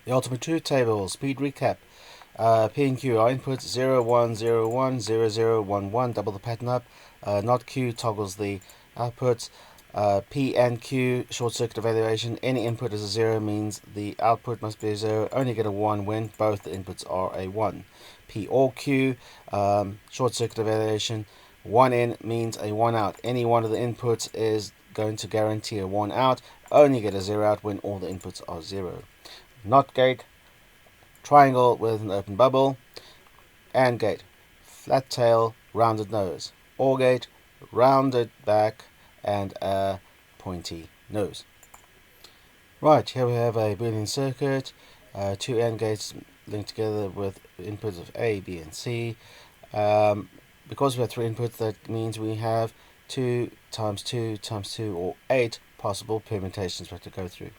The ultimate truth table, speed recap. P and Q are inputs 0, 1, 0, 1, 0, 0, 1, 1, double the pattern up. Not Q toggles the outputs. P and Q, short circuit evaluation. Any input is a 0 means the output must be a 0. Only get a 1 when both the inputs are a 1. P or Q, short circuit evaluation. 1 in means a 1 out. Any one of the inputs is going to guarantee a 1 out. Only get a 0 out when all the inputs are 0. Not gate, triangle with an open bubble. AND gate, flat tail, rounded nose. OR gate, rounded back and a pointy nose. Right, here we have a Boolean circuit, two AND gates linked together with inputs of A, B and C. Because we have three inputs, that means we have 2 times 2 times 2 or 8 possible permutations we have to go through.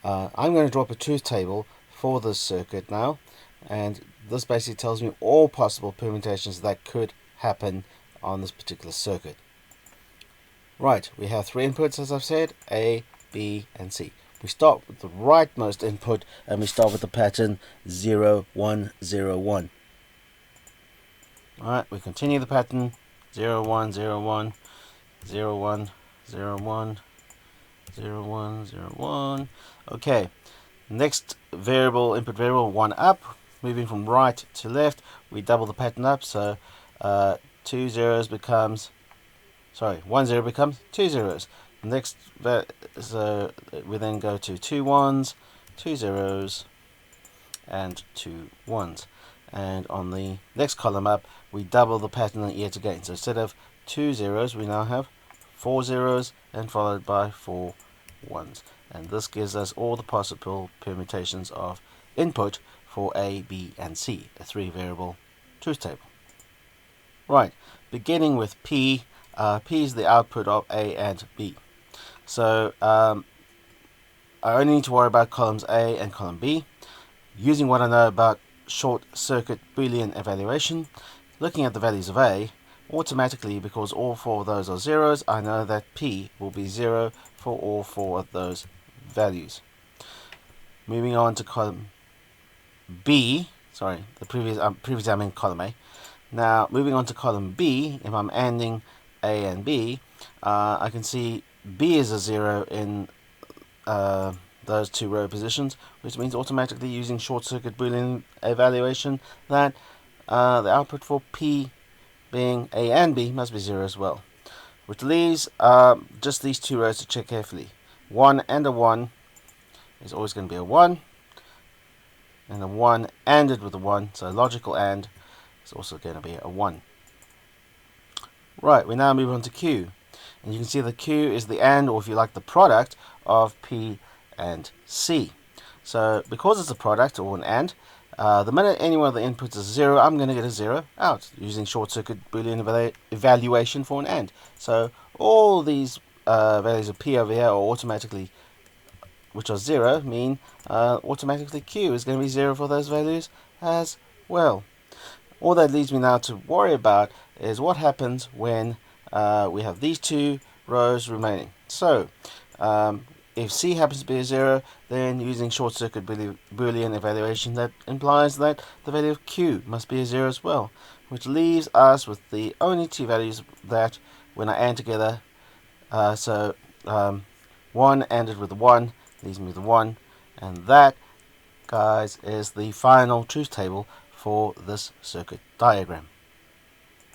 I'm going to drop a truth table for this circuit now, and this basically tells me all possible permutations that could happen on this particular circuit. Right, we have three inputs, as I've said, A, B and C. We start with the rightmost input and we start with the pattern 0, 1, 0, 1. Alright, we continue the pattern 0, 1, 0, 1, 0, 1, 0, 1, 0, 1, 0, 1. Okay, next variable, input variable, 1 up. Moving from right to left, we double the pattern up, so 2 zeros becomes, sorry, 1 0 becomes 2 zeros. Next, so we then go to 2 1s, 2 zeros, and 2 1s. And on the next column up, we double the pattern yet again. So instead of 2 zeros, we now have 4 zeros and followed by 4 1s. And this gives us all the possible permutations of input for A, B, and C, a 3-variable truth table. Right, beginning with P. P is the output of A and B. So I only need to worry about columns A and column B. Using what I know about short circuit Boolean evaluation, looking at the values of A, automatically, because all 4 of those are zeros, I know that P will be 0 for all 4 of those values. Moving on to column B, sorry, previously I'm in column A. Now, moving on to column B, if I'm ANDing A and B, I can see B is a 0 in those 2 row positions, which means automatically using short circuit Boolean evaluation that the output for P being A and B must be 0 as well. Which leaves just these 2 rows to check carefully. 1 and a 1 is always going to be a 1, and a 1 ANDed with a 1, so logical AND is also going to be a 1. Right, we now move on to Q. And you can see the Q is the AND, or if you like, the product of P and C. So because it's a product or an AND, the minute any one of the inputs is 0, I'm going to get a 0 out using short circuit Boolean evaluation for an AND. So all these values of P over here are automatically, which are 0, mean automatically Q is going to be 0 for those values as well. All that leaves me now to worry about is what happens when we have these 2 rows remaining. So if C happens to be a 0, then using short circuit Boolean evaluation, that implies that the value of Q must be a 0 as well, which leaves us with the only 2 values that when I AND together, 1 ANDed with the 1 leaves me with the 1, and that, guys, is the final truth table for this circuit diagram.